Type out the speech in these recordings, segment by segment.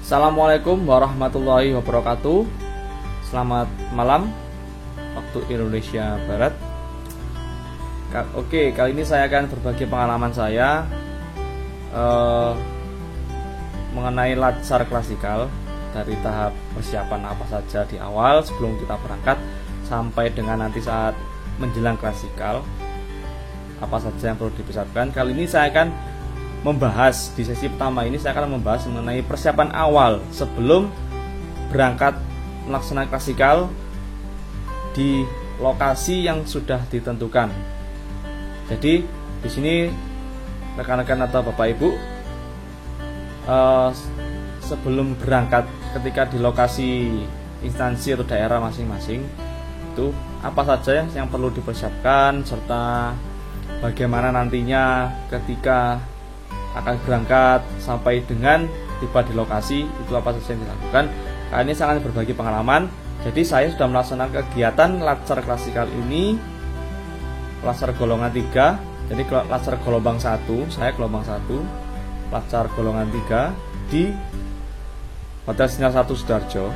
Assalamualaikum warahmatullahi wabarakatuh. Selamat malam waktu Indonesia Barat. Oke, kali ini saya akan berbagi pengalaman saya mengenai latsar klasikal dari tahap persiapan apa saja di awal sebelum kita berangkat sampai dengan nanti saat menjelang klasikal, apa saja yang perlu dipersiapkan. Kali ini saya akan membahas, di sesi pertama ini saya akan membahas mengenai persiapan awal sebelum berangkat melaksanakan klasikal di lokasi yang sudah ditentukan. Jadi di sini rekan-rekan atau Bapak Ibu, sebelum berangkat ketika di lokasi instansi atau daerah masing-masing itu apa saja yang perlu dipersiapkan, serta bagaimana nantinya ketika akan berangkat sampai dengan tiba di lokasi itu apa saja yang dilakukan. Kali ini saya akan berbagi pengalaman. Jadi saya sudah melaksanakan kegiatan latsar klasikal ini, latsar golongan 3. Jadi latsar gelombang 1, saya gelombang 1, latsar golongan 3 di Hotel Sinar 1 Sidoarjo.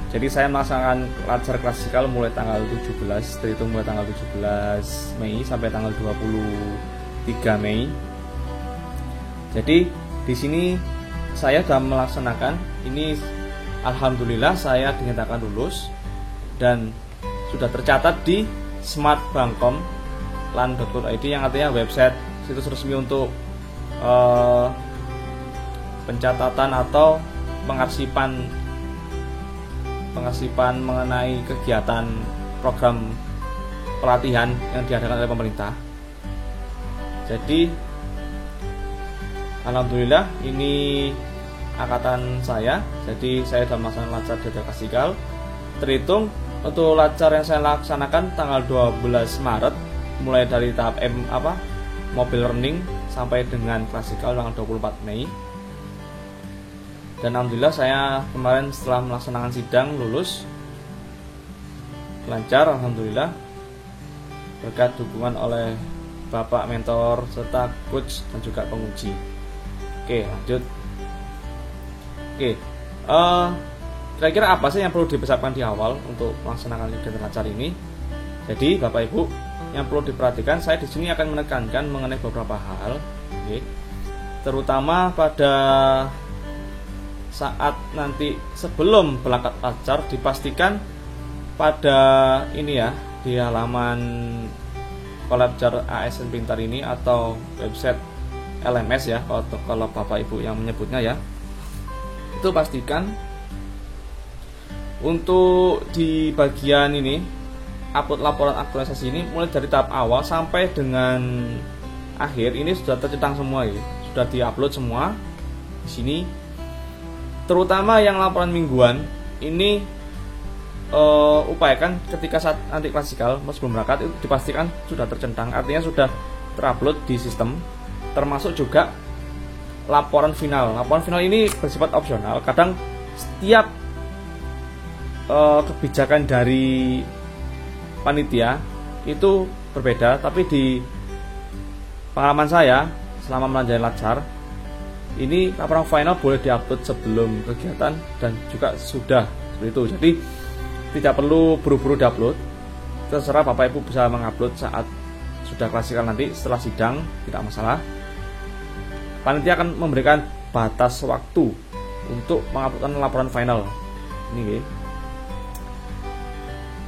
Jadi saya melaksanakan latsar klasikal mulai tanggal 17, terhitung mulai tanggal 17 Mei sampai tanggal 23 Mei. Jadi di sini saya sudah melaksanakan ini, alhamdulillah saya dinyatakan lulus dan sudah tercatat di smartbangkom.lan.co.id yang artinya website situs resmi untuk pencatatan atau pengarsipan mengenai kegiatan program pelatihan yang diadakan oleh pemerintah. Jadi alhamdulillah ini angkatan saya. Jadi saya sudah melaksanakan latsar di klasikal. Terhitung untuk latsar yang saya laksanakan tanggal 12 Maret mulai dari tahap mobile learning sampai dengan klasikal tanggal 24 Mei. Dan alhamdulillah saya kemarin setelah melaksanakan sidang lulus lancar, alhamdulillah, berkat dukungan oleh Bapak mentor serta coach dan juga penguji. Oke, lanjut. Oke, kira-kira apa sih yang perlu dipersiapkan di awal untuk melaksanakan kegiatan latsar ini? Jadi, Bapak Ibu, yang perlu diperhatikan, saya di sini akan menekankan mengenai beberapa hal, terutama pada saat nanti sebelum berangkat latsar dipastikan pada ini ya, di halaman Kolabjar ASN Pintar ini atau website LMS ya, kalau Bapak Ibu yang menyebutnya ya, itu pastikan untuk di bagian ini upload laporan aktualisasi ini mulai dari tahap awal sampai dengan akhir ini sudah tercentang semua ya, sudah diupload semua di sini. Terutama yang laporan mingguan ini upayakan ketika saat nanti klasikal sebelum berangkat itu dipastikan sudah tercentang, artinya sudah terupload di sistem. Termasuk juga laporan final. Laporan final ini bersifat opsional. Kadang setiap kebijakan dari panitia itu berbeda, tapi di pengalaman saya selama melanjutkan latsar ini laporan final boleh diupload sebelum kegiatan dan juga sudah seperti itu. Jadi tidak perlu buru-buru diupload. Terserah Bapak Ibu bisa mengupload saat sudah klasikal nanti setelah sidang, tidak masalah. Panitia akan memberikan batas waktu untuk menguploadkan laporan final. Ini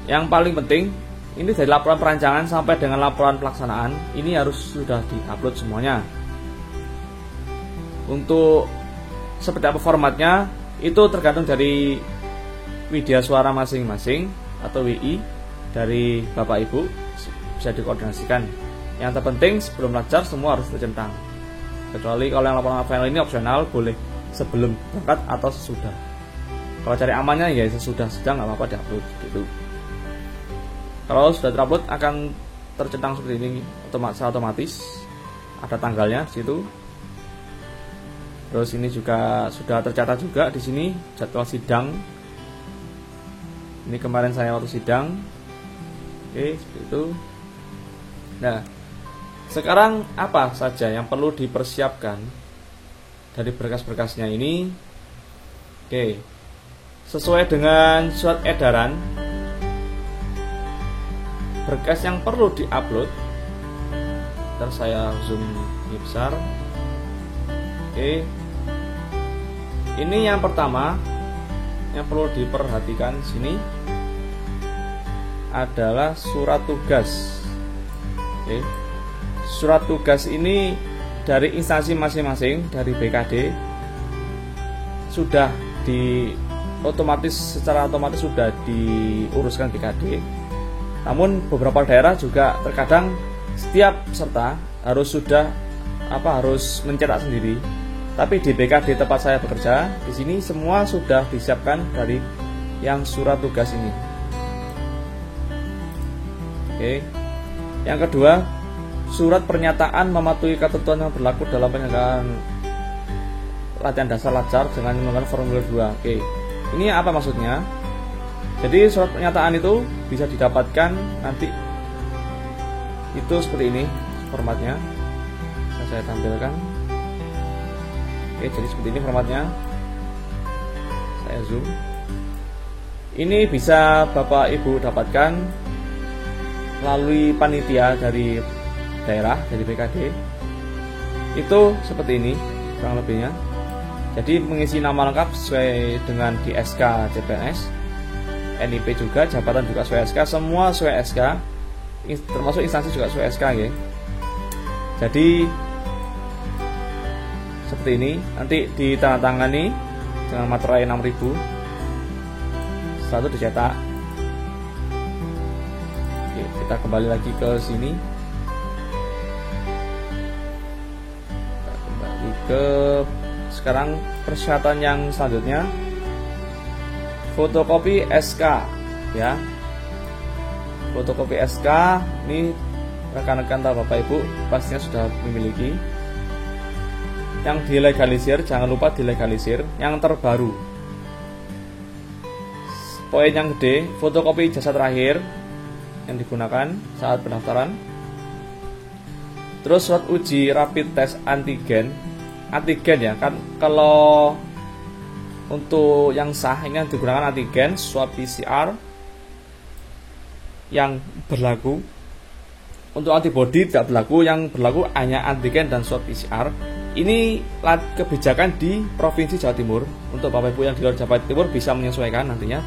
yang paling penting, ini dari laporan perancangan sampai dengan laporan pelaksanaan ini harus sudah diupload semuanya. Untuk seperti apa formatnya itu tergantung dari media suara masing-masing atau WI dari Bapak Ibu, bisa dikoordinasikan. Yang terpenting sebelum latsar semua harus tercentang. Kecuali kalau yang laporan final ini opsional, boleh sebelum berangkat atau sesudah. Kalau cari amannya ya sesudah sidang nggak apa-apa diupload gitu. Kalau sudah terupload akan tercentang seperti ini otomatis ada tanggalnya di situ. Terus ini juga sudah tercatat juga di sini jadwal sidang. Ini kemarin saya waktu sidang. Oke, seperti itu. Nah, sekarang apa saja yang perlu dipersiapkan dari berkas-berkasnya ini? Oke, sesuai dengan surat edaran, berkas yang perlu diupload, ntar saya zoom lebih besar. Oke, ini yang pertama yang perlu diperhatikan sini adalah surat tugas. Oke, surat tugas ini dari instansi masing-masing, dari BKD sudah secara otomatis sudah diuruskan BKD. Namun beberapa daerah juga terkadang setiap peserta harus mencetak sendiri. Tapi di BKD tempat saya bekerja, di sini semua sudah disiapkan dari yang surat tugas ini. Oke. Yang kedua, surat pernyataan mematuhi ketentuan yang berlaku dalam penyelenggaraan latihan dasar LACAR dengan menggunakan formulir 2. Oke. Ini apa maksudnya? Jadi surat pernyataan itu bisa didapatkan nanti itu seperti ini formatnya. Saya tampilkan. Oke, jadi seperti ini formatnya. Saya zoom. Ini bisa Bapak Ibu dapatkan melalui panitia dari daerah, dari BKD. Itu seperti ini kurang lebihnya. Jadi mengisi nama lengkap sesuai dengan di SK CPNS, NIP juga, jabatan juga sesuai SK, semua sesuai SK, termasuk instansi juga sesuai SK ya. Jadi seperti ini, nanti ditandatangani dengan materai 6000, setelah itu dicetak. Oke, kita kembali lagi ke sini, kita kembali ke sekarang persyaratan yang selanjutnya, fotokopi SK ya. Fotokopi SK ini rekan-rekan atau Bapak Ibu pastinya sudah memiliki. Yang dilegalisir, jangan lupa dilegalisir yang terbaru. Poin yang gede, fotokopi ijazah terakhir yang digunakan saat pendaftaran. Terus surat uji rapid test antigen ya kan, kalau untuk yang sah ini yang digunakan antigen, swab PCR yang berlaku. Untuk antibody tidak berlaku, yang berlaku hanya antigen dan swab PCR. Ini kebijakan di Provinsi Jawa Timur. Untuk Bapak Ibu yang di luar Jawa Timur bisa menyesuaikan nantinya.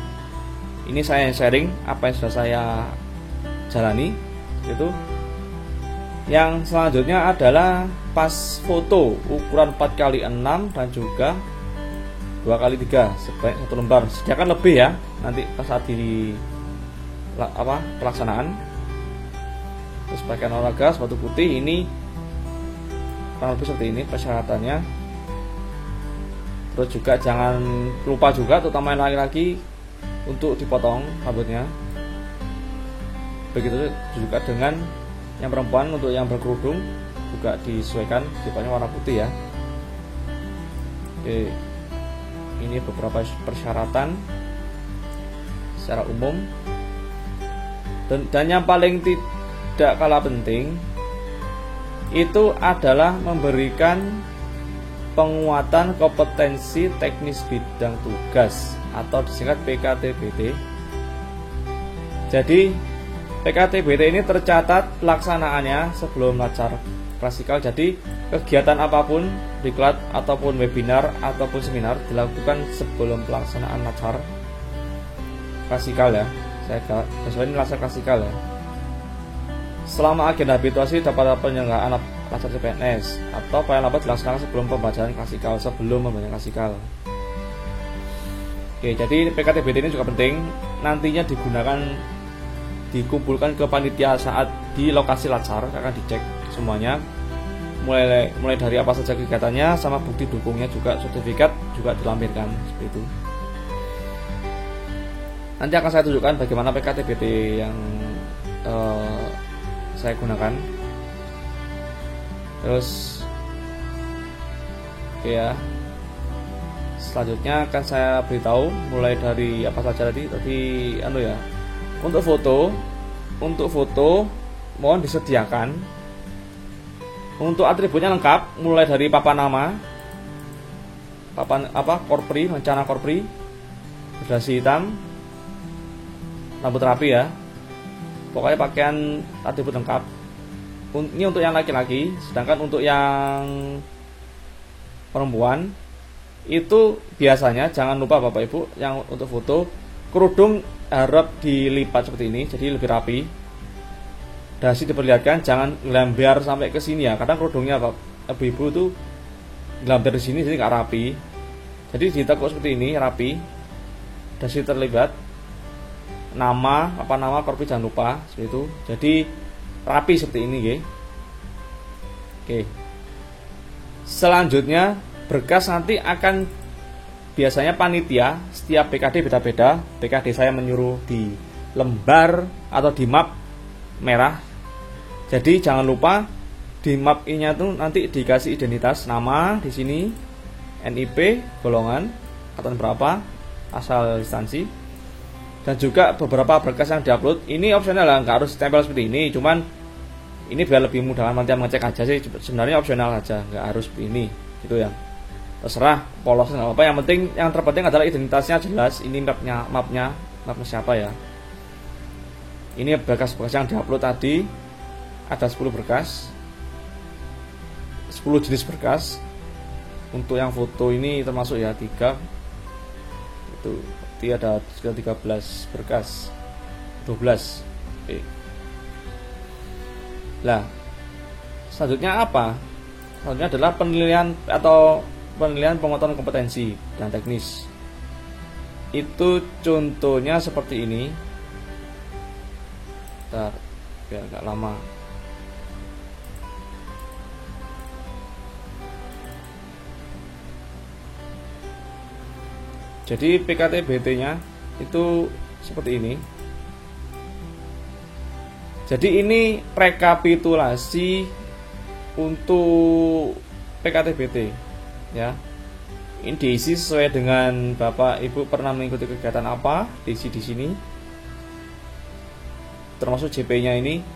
Ini saya sharing apa yang sudah saya jalani itu. Yang selanjutnya adalah pas foto ukuran 4x6 dan juga 2x3 sebanyak 1 lembar. Sediakan lebih ya nanti pas saat di pelaksanaan. Terus pakaian olahraga sepatu putih, ini kurang lebih seperti ini persyaratannya. Terus juga jangan lupa juga terutama yang laki-laki untuk dipotong rambutnya. Begitu juga dengan yang perempuan, untuk yang berkerudung juga disesuaikan tipenya warna putih ya. Oke, ini beberapa persyaratan secara umum. Dan yang paling tidak kalah penting itu adalah memberikan penguatan kompetensi teknis bidang tugas atau disingkat PKTBT. Jadi PKTBT ini tercatat pelaksanaannya sebelum LACAR klasikal. Jadi kegiatan apapun, diklat ataupun webinar ataupun seminar dilakukan sebelum pelaksanaan LACAR klasikal ya. Saya sesuai LACAR klasikal ya. Selama agenda habituasi dapat penyelenggaraan LACAR CPNS atau paling lambat dilaksanakan sebelum pembacaan klasikal, Oke, jadi PKTBT ini juga penting, nantinya dikumpulkan ke panitia saat di lokasi LACAR, akan dicek semuanya, mulai dari apa saja kegiatannya sama bukti dukungnya juga, sertifikat juga dilampirkan seperti itu. Nanti akan saya tunjukkan bagaimana PKTBT yang saya gunakan. Terus oke ya, selanjutnya akan saya beritahu mulai dari apa saja tadi ya. Untuk foto mohon disediakan. Untuk atributnya lengkap, mulai dari papan nama, korpri, rencana korpri, berdasi hitam, rambut rapi ya. Pokoknya pakaian atribut lengkap. Ini untuk yang laki-laki, sedangkan untuk yang perempuan itu biasanya jangan lupa Bapak Ibu, yang untuk foto kerudung harap dilipat seperti ini, jadi lebih rapi. Dasi diperlihatkan, jangan lambar sampai ke sini ya. Kadang kerudungnya Ibu itu lambar di sini, jadi nggak rapi. Jadi ditekuk seperti ini, rapi. Dasi terlibat. Nama korpri jangan lupa seperti itu. Jadi rapi seperti ini, oke. Oke. Selanjutnya berkas nanti akan biasanya panitia setiap PKD beda-beda. PKD saya menyuruh di lembar atau di map merah. Jadi jangan lupa di map nya tuh nanti dikasih identitas, nama di sini, NIP, golongan, angkatan berapa, asal instansi, dan juga beberapa berkas yang diupload. Ini opsional lah, nggak harus tempel seperti ini. Cuman ini biar lebih mudah nanti mengecek aja sih. Sebenarnya opsional aja, nggak harus seperti ini, gitu ya. Terserah polos nggak apa. Yang penting, yang terpenting adalah identitasnya jelas. Ini mapnya siapa ya. Ini berkas-berkas yang diupload tadi. Ada 10 berkas, 10 jenis berkas. Untuk yang foto ini termasuk ya 3. Itu ada 13 berkas, 12. Oke. Lah, selanjutnya apa? Selanjutnya adalah penilaian penguatan kompetensi dan teknis. Itu contohnya seperti ini. Bentar, biar agak lama. Jadi PKTBT-nya itu seperti ini. Jadi ini rekapitulasi untuk PKTBT ya. Ini diisi sesuai dengan Bapak Ibu pernah mengikuti kegiatan apa, diisi di sini. Termasuk JP-nya ini.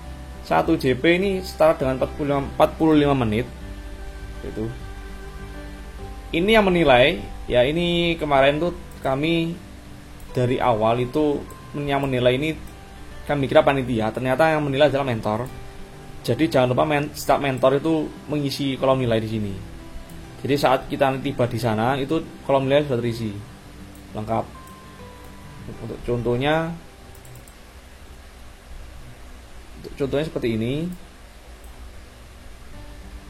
1 JP ini setara dengan 45 menit. Itu. Ini yang menilai, ya ini kemarin tuh kami dari awal itu yang menilai ini kami kira panitia, ternyata yang menilai adalah mentor. Jadi jangan lupa setiap mentor itu mengisi kolom nilai di sini. Jadi saat kita tiba di sana itu kolom nilai sudah terisi lengkap. Untuk contohnya seperti ini.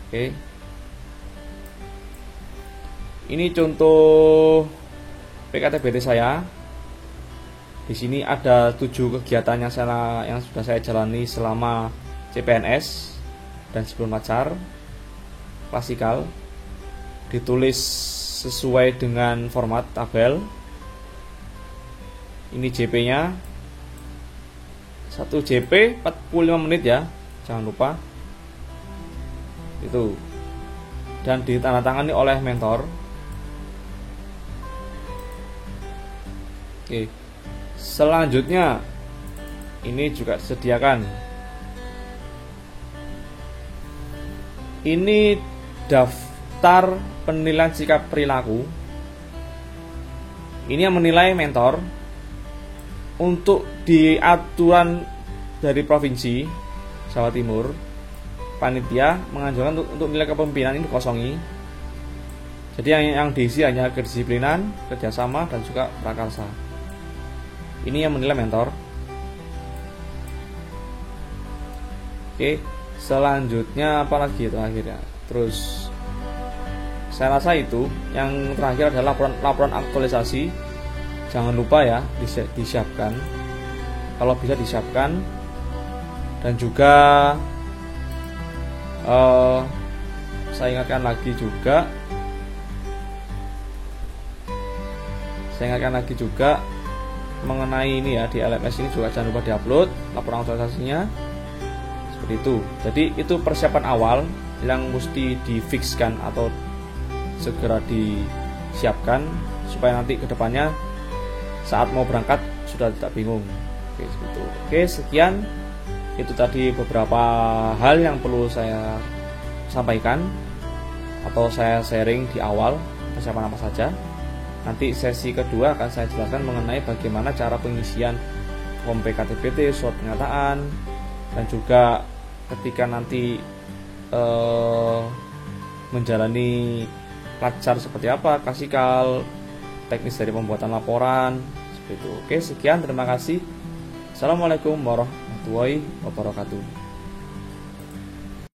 Oke. Ini contoh PKTBT saya. Di sini ada 7 kegiatan yang sudah saya jalani selama CPNS dan sebelum pacar. Klasikal. Ditulis sesuai dengan format tabel. Ini JP-nya. 1 JP 45 menit ya. Jangan lupa. Itu. Dan ditandatangani oleh mentor. Oke. Selanjutnya ini juga disediakan. Ini daftar penilaian sikap perilaku. Ini yang menilai mentor. Untuk di aturan dari provinsi Jawa Timur, panitia menganjurkan untuk nilai kepemimpinan ini dikosongi. Jadi yang diisi hanya kedisiplinan, kerjasama, dan juga prakarsa. Ini yang menilai mentor. Oke, selanjutnya apa lagi terakhir ya? Terus saya rasa itu yang terakhir adalah laporan aktualisasi. Jangan lupa ya disiapkan. Kalau bisa disiapkan. Dan juga saya ingatkan lagi juga mengenai ini ya, di LMS ini juga jangan lupa diupload laporan aktualisasinya. Seperti itu. Jadi itu persiapan awal yang mesti difixkan atau segera disiapkan supaya nanti kedepannya saat mau berangkat sudah tidak bingung. Oke, seperti itu. Oke, sekian. Itu tadi beberapa hal yang perlu saya sampaikan atau saya sharing di awal persiapan apa saja. Nanti sesi kedua akan saya jelaskan mengenai bagaimana cara pengisian form PKTBT, surat pernyataan, dan juga ketika nanti menjalani pelajar seperti apa, klasikal, teknis dari pembuatan laporan, seperti itu. Oke, sekian, terima kasih. Assalamualaikum warahmatullahi wabarakatuh.